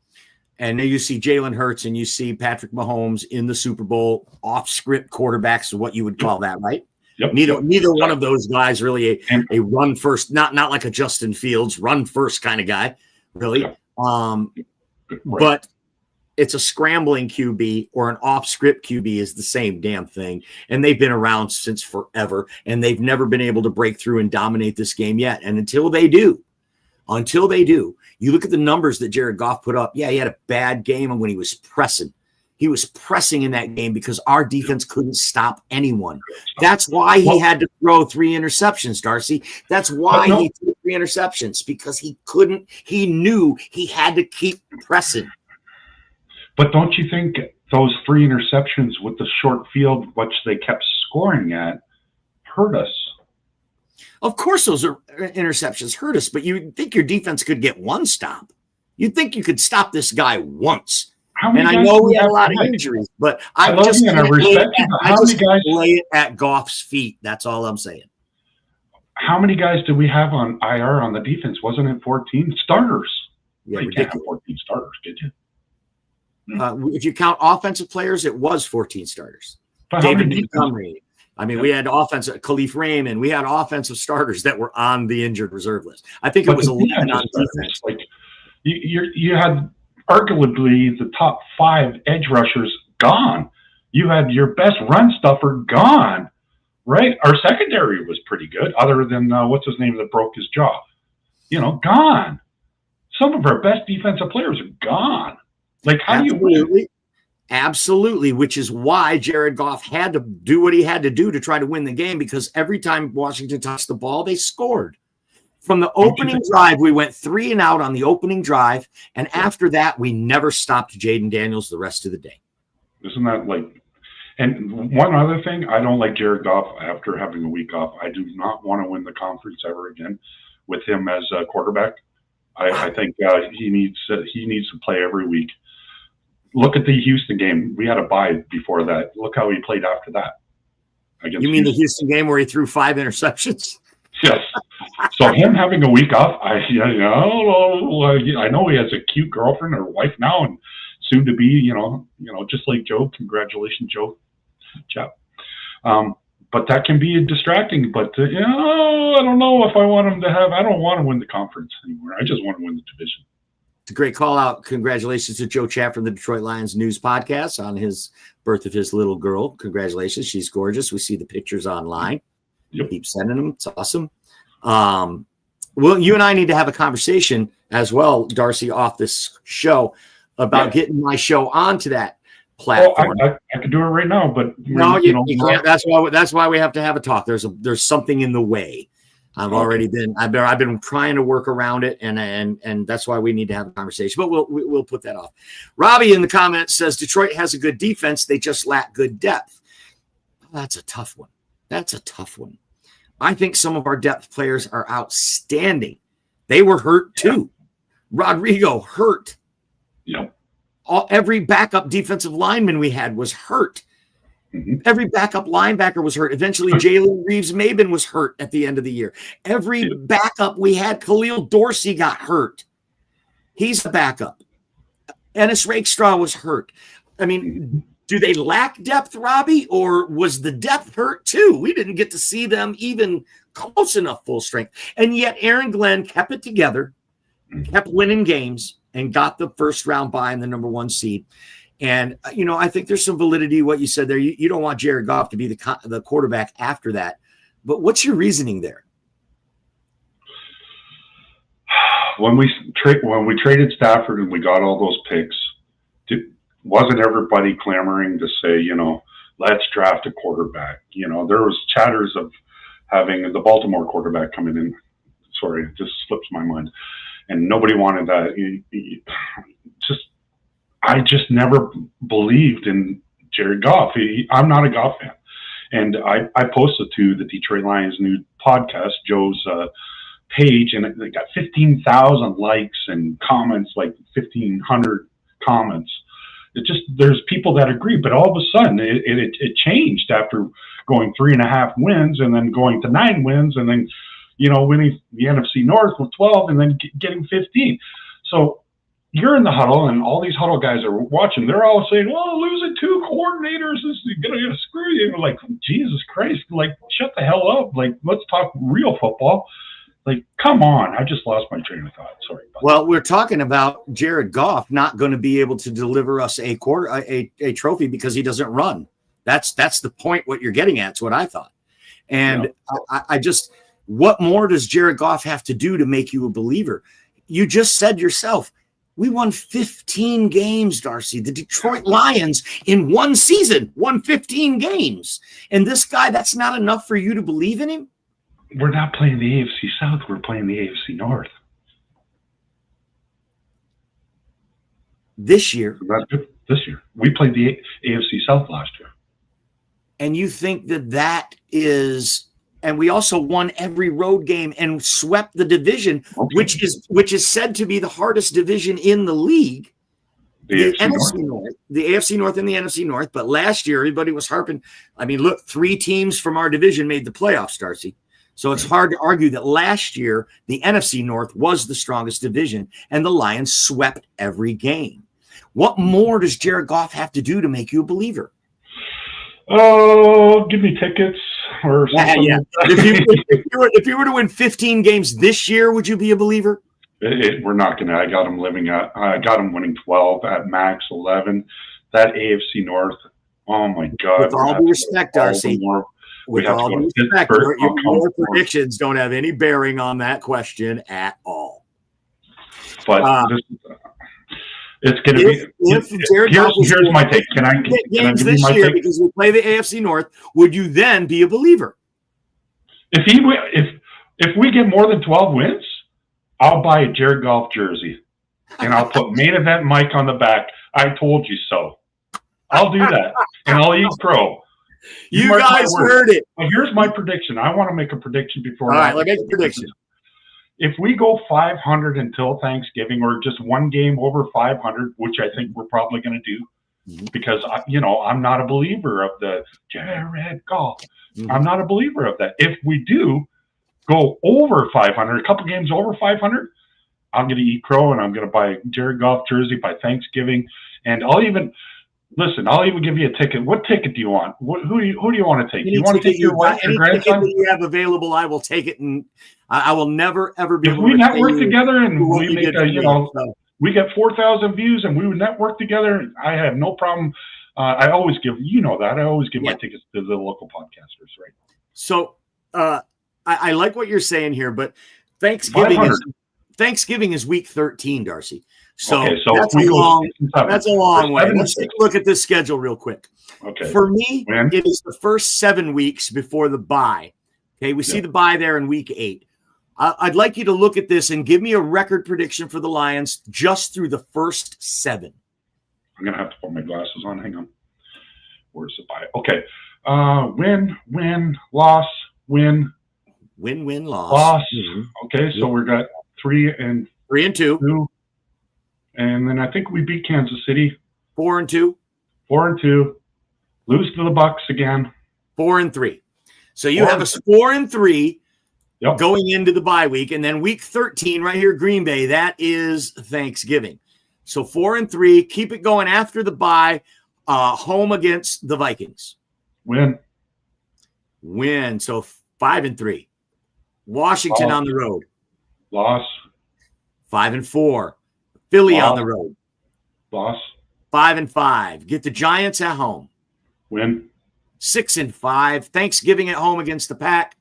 And then you see Jalen Hurts and you see Patrick Mahomes in the Super Bowl, off-script quarterbacks is what you would call that, right? Yep. Neither one of those guys really a run first, not like a Justin Fields run first kind of guy, really. Yeah. Right. But it's a scrambling QB or an off-script QB is the same damn thing. And they've been around since forever, and they've never been able to break through and dominate this game yet. And until they do, you look at the numbers that Jared Goff put up. Yeah, he had a bad game when he was pressing. He was pressing in that game because our defense couldn't stop anyone. That's why he had to throw 3 interceptions, Darcy. That's why he threw 3 interceptions, because he knew he had to keep pressing. But don't you think those 3 interceptions with the short field, which they kept scoring at, hurt us? Of course those interceptions hurt us, but you'd think your defense could get one stop. You'd think you could stop this guy once. And I know we had a lot of injuries, but I just lay it at Goff's feet. That's all I'm saying. How many guys did we have on IR on the defense? Wasn't it 14 starters? Yeah, you can't have 14 starters, did you? If you count offensive players, it was 14 starters. But David Montgomery. I mean, we had offensive Khalif Raymond. We had offensive starters that were on the injured reserve list. I think it was 11 on defense. Like you had arguably the top 5 edge rushers gone. You had your best run stuffer gone, right? Our secondary was pretty good, other than what's his name that broke his jaw. Gone. Some of our best defensive players are gone. Like, how do you win? Absolutely, which is why Jared Goff had to do what he had to do to try to win the game, because every time Washington touched the ball, they scored. From the opening drive, we went 3 and out on the opening drive, and after that, we never stopped Jaden Daniels the rest of the day. Isn't that like – and one other thing, I don't like Jared Goff after having a week off. I do not want to win the conference ever again with him as a quarterback. I think he needs to play every week. Look at the Houston game. We had a bye before that. Look how he played after that. You mean the Houston game where he threw 5 interceptions? Yes. So him having a week off, I know he has a cute girlfriend or wife now, and soon to be, just like Joe. Congratulations, Joe. Chap. But that can be distracting. But I don't know if I want him to have. I don't want to win the conference anymore. I just want to win the division. It's a great call out. Congratulations to Joe Chapp from the Detroit Lions News Podcast on his birth of his little girl. Congratulations. She's gorgeous. We see the pictures online. Yep. Keep sending them. It's awesome. Well, you and I need to have a conversation as well, Darcy, off this show about getting my show onto that platform. I could do it right now, but no, you can't. That's why we have to have a talk. There's something in the way. I've been trying to work around it, and that's why we need to have a conversation. But we'll put that off. Robbie in the comments says Detroit has a good defense. They just lack good depth. That's a tough one. I think some of our depth players are outstanding. They were hurt too. Rodrigo hurt. Yep. Every backup defensive lineman we had was hurt. Mm-hmm. Every backup linebacker was hurt. Eventually, Jalen Reeves-Maybin was hurt at the end of the year. Every backup we had, Khalil Dorsey got hurt. He's a backup. Ennis Rakestraw was hurt. I mean, do they lack depth, Robbie, or was the depth hurt too? We didn't get to see them even close enough full strength. And yet Aaron Glenn kept it together, kept winning games, and got the first round bye in the number 1 seed. And, I think there's some validity what you said there. You don't want Jared Goff to be the quarterback after that. But what's your reasoning there? When we traded Stafford and we got all those picks, wasn't everybody clamoring to say, let's draft a quarterback? There was chatters of having the Baltimore quarterback coming in. Sorry, it just slips my mind. And nobody wanted that. I just never believed in Jared Goff. I'm not a Goff fan. And I posted to the Detroit Lions News Podcast, Joe's page, and they got 15,000 likes and comments, like 1,500 comments. It just, there's people that agree, but all of a sudden it changed after going 3.5 wins and then going to 9 wins and then, winning the NFC North with 12 and then getting 15. So you're in the huddle, and all these huddle guys are watching. They're all saying, "Well, losing 2 coordinators is going to screw you." And like, Jesus Christ, like, shut the hell up. Like, let's talk real football. Like, come on. I just lost my train of thought. Sorry about Well, we're talking about Jared Goff not going to be able to deliver us a trophy because he doesn't run. That's the point. What you're getting at is what I thought. And I just, what more does Jared Goff have to do to make you a believer? You just said yourself, we won 15 games, Darcy. The Detroit Lions in one season won 15 games. And this guy, that's not enough for you to believe in him? We're not playing the AFC South. We're playing the AFC North. This year. That's good. This year. We played the AFC South last year. And you think that is, and we also won every road game and swept the division, which is said to be the hardest division in the league. The NFC North, the AFC North and the NFC North. But last year, everybody was harping. I mean, look, 3 teams from our division made the playoffs, Darcy. So it's hard to argue that last year, the NFC North was the strongest division, and the Lions swept every game. What more does Jared Goff have to do to make you a believer? Oh, give me tickets or something. Yeah. If you were to win 15 games this year, would you be a believer? We're not going to. I got them winning 12 at max 11. That AFC North, oh my God. With all due respect, Darcy. With all due respect, your predictions don't have any bearing on that question at all. But it's going to be. Here's my take. Can I give this you my year take? Because we play the AFC North, would you then be a believer? If we get more than 12 wins, I'll buy a Jared Goff jersey, and I'll put Main Event Mike on the back. I told you so. I'll do that, and I'll eat crow. You guys heard it. Well, here's my prediction. I want to make a prediction before. All right, let's make a prediction. If we go 500 until Thanksgiving, or just one game over 500, which I think we're probably going to do, because I'm not a believer of the Jared Goff. I'm not a believer of that. If we do go over 500, a couple games over 500, I'm going to eat crow, and I'm going to buy a Jared Goff jersey by Thanksgiving, and I'll even give you a ticket. What ticket do you want? Who do you want to take? You want to take your wife, your grandson? Any ticket that you have available, I will take it, and I will never ever be. If we network together and we make we get 4,000 views, and we would network together, I have no problem. I always give my tickets to the local podcasters, right? So I like what you're saying here, but Thanksgiving is week 13, Darcy. So, that's a long way. Let's take a look at this schedule real quick. Okay. For me, it is the first 7 weeks before the bye. Okay, we see the bye there in week 8. I'd like you to look at this and give me a record prediction for the Lions just through the first 7. I'm going to have to put my glasses on. Hang on. Where's the bye? Okay. Win, loss, win. Win, loss. Loss. Okay, so we've got 3 and 2. And then I think we beat Kansas City. 4 and 2. 4 and 2. Lose to the Bucks again. 4 and 3. So you have us 4 and 3 going into the bye week, and then week 13 right here, Green Bay. That is Thanksgiving. So 4 and 3. Keep it going after the bye. Home against the Vikings. Win. So 5 and 3. Washington on the road. Loss. 5 and 4. Philly on the road. Loss. 5 and 5. Get the Giants at home. Win. 6 and 5. Thanksgiving at home against the Pack.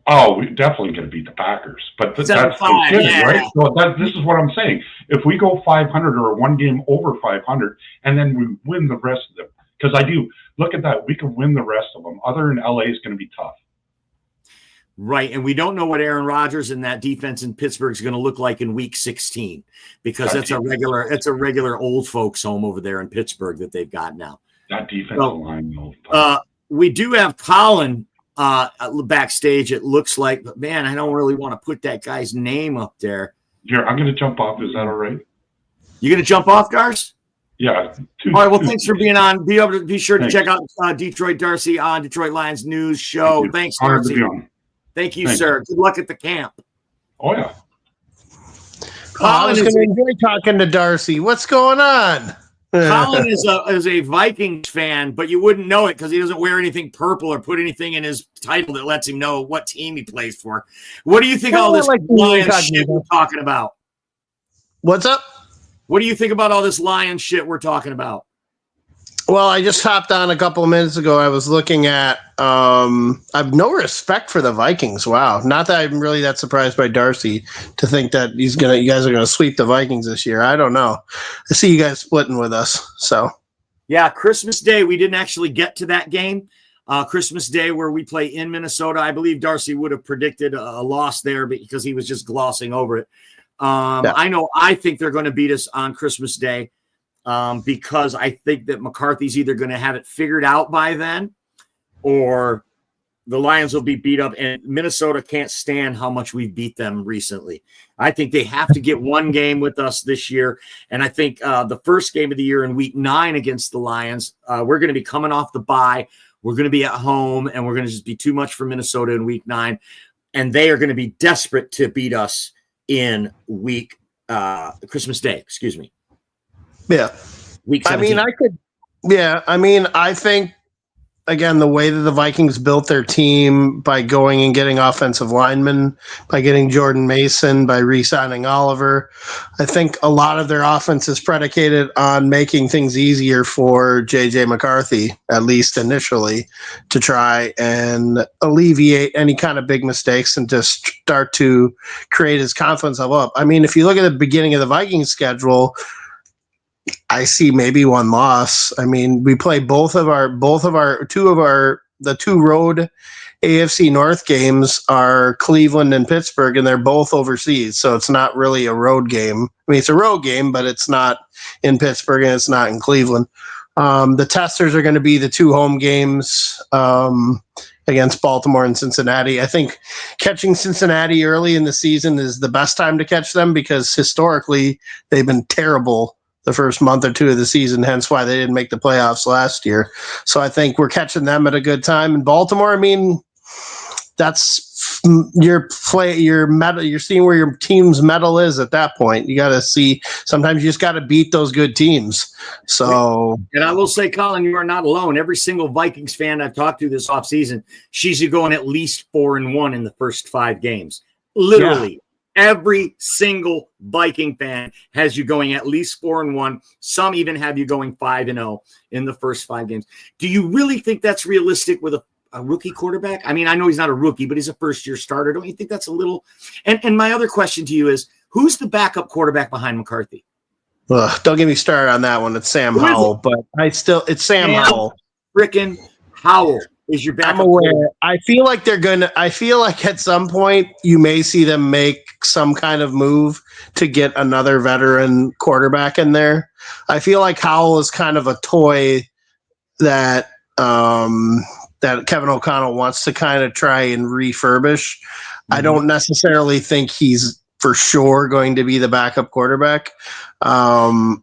Oh, we're definitely going to beat the Packers. But that's Thanksgiving, right? So this is what I'm saying. If we go 500 or one game over 500, and then we win the rest of them, because I do look at that, we can win the rest of them. Other than LA is going to be tough. Right, and we don't know what Aaron Rodgers and that defense in Pittsburgh is going to look like in Week 16, because it's a regular old folks home over there in Pittsburgh that they've got now. That defensive line, we do have Colin backstage, it looks like, but man, I don't really want to put that guy's name up there. Here, I'm going to jump off. Is that all right? You going to jump off, Darce? Yeah. All right. Well, thanks for being on. Be sure to Thanks. check out Detroit Darcy on Detroit Lions News Show. Thanks, Honored to Darcy. be on. Thank you, Thanks. sir. Good luck at the camp. Oh, yeah. I was going to enjoy talking to Darcy. What's going on? Colin is a Vikings fan, but you wouldn't know it because he doesn't wear anything purple or put anything in his title that lets him know what team he plays for. What do you think all this Lions shit we're talking about? What's up? What do you think about all this Lions shit we're talking about? Well, I just hopped on a couple of minutes ago. I was looking at I have no respect for the Vikings. Wow. Not that I'm really that surprised by Darcy to think that you guys are gonna sweep the Vikings this year. I don't know. I see you guys splitting with us. So yeah, Christmas Day, we didn't actually get to that game. Christmas Day, where we play in Minnesota. I believe Darcy would have predicted a loss there because he was just glossing over it. Yeah. I think they're going to beat us on Christmas Day. Because I think that McCarthy's either going to have it figured out by then or the Lions will be beat up, and Minnesota can't stand how much we beat them recently. I think they have to get one game with us this year, and I think the first game of the year in Week 9 against the Lions, we're going to be coming off the bye. We're going to be at home, and we're going to just be too much for Minnesota in Week 9, and they are going to be desperate to beat us in Christmas Day, excuse me. Yeah. Week 17. I think, again, the way that the Vikings built their team by going and getting offensive linemen, by getting Jordan Mason, by re-signing Oliver, I think a lot of their offense is predicated on making things easier for J.J. McCarthy, at least initially, to try and alleviate any kind of big mistakes and just start to create his confidence level up. I mean, if you look at the beginning of the Vikings schedule, I see maybe one loss. I mean, we play the two road AFC North games are Cleveland and Pittsburgh, and they're both overseas. So it's not really a road game. I mean, it's a road game, but it's not in Pittsburgh and it's not in Cleveland. The testers are going to be the two home games against Baltimore and Cincinnati. I think catching Cincinnati early in the season is the best time to catch them because historically they've been terrible the first month or two of the season, hence why they didn't make the playoffs last year. So I think we're catching them at a good time. In Baltimore, I mean, that's you're seeing where your team's mettle is at that point. You got to see, sometimes you just got to beat those good teams. So, and I will say, Colin, you are not alone. Every single Vikings fan I've talked to this offseason, she's going at least 4-1 in the first 5 games. Literally. Yeah. Every single Viking fan has you going at least 4-1. Some even have you going 5-0 in the first 5 games. Do you really think that's realistic with a rookie quarterback? I mean, I know he's not a rookie, but he's a first-year starter. Don't you think that's a little? And my other question to you is, who's the backup quarterback behind McCarthy? Don't get me started on that one. It's Sam Howell, but it's Sam Howell. Frickin' Howell. Is your backup? I'm aware. I feel like at some point you may see them make some kind of move to get another veteran quarterback in there. I feel like Howell is kind of a toy that Kevin O'Connell wants to kind of try and refurbish. Mm-hmm. I don't necessarily think he's for sure going to be the backup quarterback. If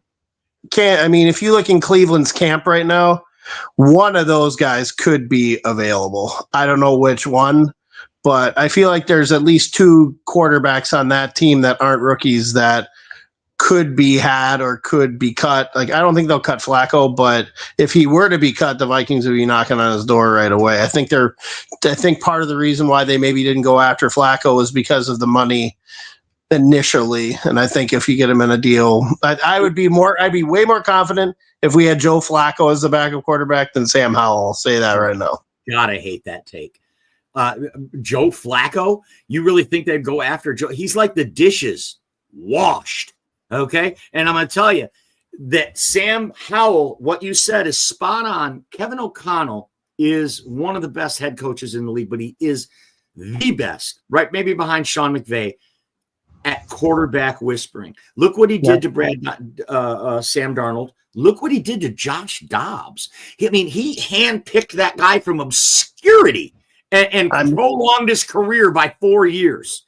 you look in Cleveland's camp right now, one of those guys could be available. I don't know which one, but I feel like there's at least 2 quarterbacks on that team that aren't rookies that could be had or could be cut. Like, I don't think they'll cut Flacco, but if he were to be cut, the Vikings would be knocking on his door right away. I think part of the reason why they maybe didn't go after Flacco was because of the money initially, and I think if you get him in a deal, I'd be way more confident if we had Joe Flacco as the backup quarterback than Sam Howell. I'll say that right now. God, I hate that take. Joe Flacco? You really think they'd go after Joe? He's like the dishes washed, okay? And I'm going to tell you that Sam Howell, what you said is spot on. Kevin O'Connell is one of the best head coaches in the league, but he is the best, right? Maybe behind Sean McVay, at quarterback whispering. Look what he did to Sam Darnold. Look what he did to Josh Dobbs. He handpicked that guy from obscurity and prolonged his career by 4 years.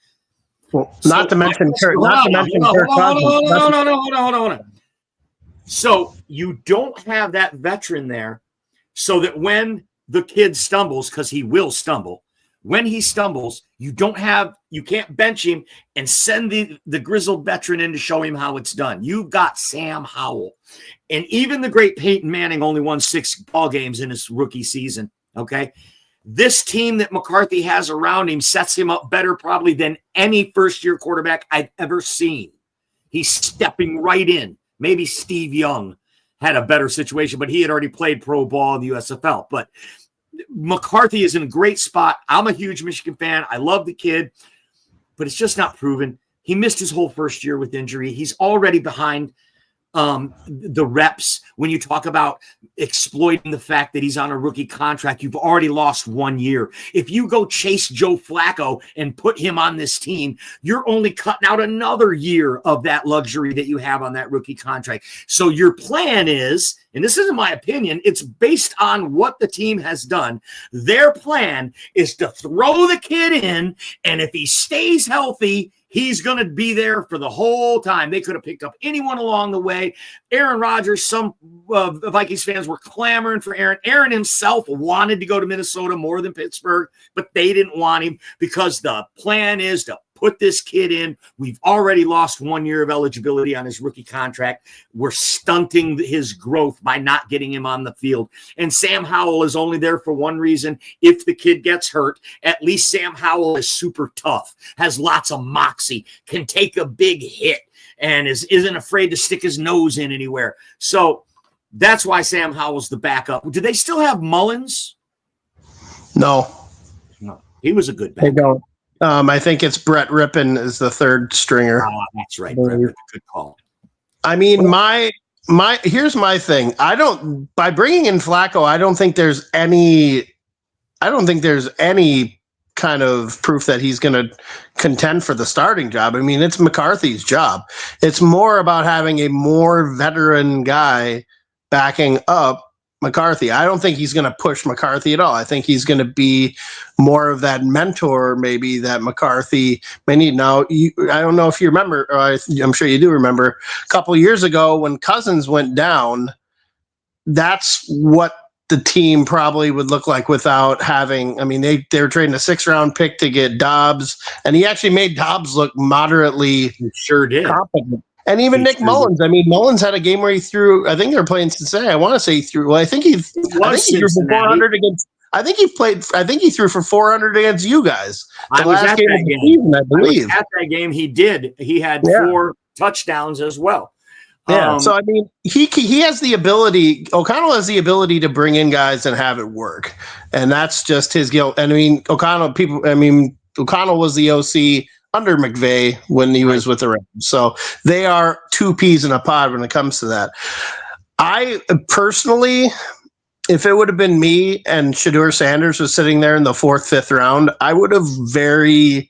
Well, not to mention Kirk Cousins. Hold on. So you don't have that veteran there, so that when the kid stumbles, because he will stumble, when he stumbles, you can't bench him and send the grizzled veteran in to show him how it's done. You've got Sam Howell. And even the great Peyton Manning only won 6 ball games in his rookie season. Okay. This team that McCarthy has around him sets him up better probably than any first-year quarterback I've ever seen. He's stepping right in. Maybe Steve Young had a better situation, but he had already played pro ball in the USFL. But McCarthy is in a great spot. I'm a huge Michigan fan. I love the kid, but it's just not proven. He missed his whole first year with injury. He's already behind the reps. When you talk about exploiting the fact that he's on a rookie contract, you've already lost 1 year. If you go chase Joe Flacco and put him on this team, you're only cutting out another year of that luxury that you have on that rookie contract. So your plan is, and this isn't my opinion, it's based on what the team has done. Their plan is to throw the kid in, and if he stays healthy, he's going to be there for the whole time. They could have picked up anyone along the way. Aaron Rodgers, some Vikings fans were clamoring for Aaron. Aaron himself wanted to go to Minnesota more than Pittsburgh, but they didn't want him because the plan is to put this kid in. We've already lost 1 year of eligibility on his rookie contract. We're stunting his growth by not getting him on the field. And Sam Howell is only there for one reason. If the kid gets hurt, at least Sam Howell is super tough, has lots of moxie, can take a big hit, and isn't afraid to stick his nose in anywhere. So that's why Sam Howell's the backup. Do they still have Mullins? No. He was a good They backup. don't. I think it's Brett Rippon is the third stringer. That's right. Brett Rippon. Good call. I mean, here's my thing. By bringing in Flacco, I don't think there's any kind of proof that he's going to contend for the starting job. I mean, it's McCarthy's job. It's more about having a more veteran guy backing up McCarthy. I don't think he's going to push McCarthy at all. I think he's going to be more of that mentor, maybe, that McCarthy may need. Now, I don't know if you remember, or I'm sure you do remember, a couple of years ago when Cousins went down, that's what the team probably would look like without having, I mean, they were trading a 6th-round pick to get Dobbs, and he actually made Dobbs look moderately sure did competent. And even Nick Mullins. I mean, Mullins had a game where he threw, I think they were playing Cincinnati. I want to say he threw, well, I think he threw for 400 against, I think he threw for 400 against you guys. I was at that game. Season, I believe. I was at that game. He did. He had 4 touchdowns as well. Yeah. So, I mean, he has the ability, O'Connell has the ability to bring in guys and have it work. And that's just his guilt. And I mean, O'Connell was the OC under McVay when he was with the Rams. So they are 2 peas in a pod when it comes to that. I personally, if it would have been me and Shedeur Sanders was sitting there in the 4th, 5th round, I would have very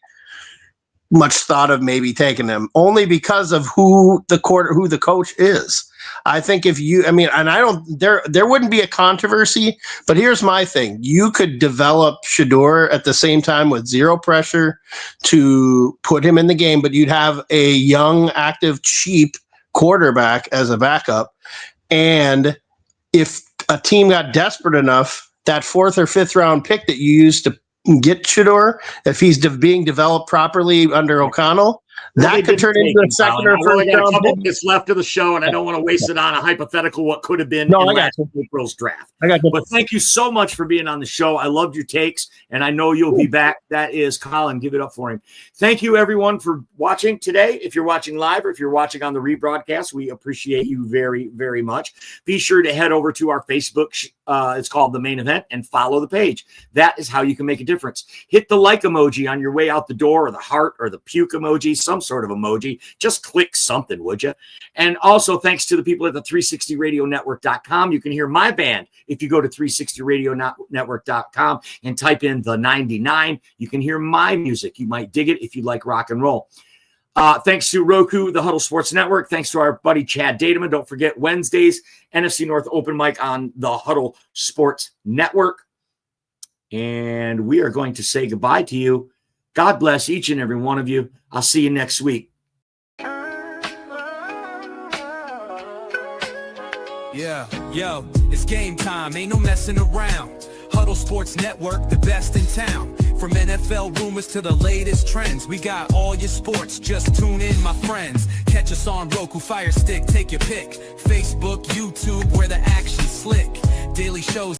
much thought of maybe taking him, only because of who the coach is. I think there wouldn't be a controversy, but here's my thing. You could develop Shedeur at the same time with zero pressure to put him in the game, but you'd have a young, active, cheap quarterback as a backup. And if a team got desperate enough, that 4th or 5th round pick that you used to get Shedeur, if he's being developed properly under O'Connell, that could turn into a second or first round. A couple minutes left of the show, and I don't want to waste it on a hypothetical what could have been in last April's draft. But thank you so much for being on the show. I loved your takes, and I know you'll be back. That is Colin. Give it up for him. Thank you, everyone, for watching today. If you're watching live or if you're watching on the rebroadcast, we appreciate you very, very much. Be sure to head over to our Facebook. It's called The Main Event, and follow the page. That is how you can make a difference. Hit the like emoji on your way out the door, or the heart, or the puke emoji, some sort of emoji. Just click something, would you? And also, thanks to the people at the 360radionetwork.com. You can hear my band if you go to 360radionetwork.com and type in the 99. You can hear my music. You might dig it if you like rock and roll. Thanks to Roku, the Huddle Sports Network. Thanks to our buddy Chad Dademan. Don't forget Wednesdays, NFC North open mic on the Huddle Sports Network. And we are going to say goodbye to you. God bless each and every one of you. I'll see you next week. Yeah, yo, it's game time, ain't no messing around. Huddle Sports Network, the best in town. From NFL rumors to the latest trends, we got all your sports, just tune in, my friends. Catch us on Roku, Fire Stick, take your pick. Facebook, YouTube, where the action's slick. Daily shows.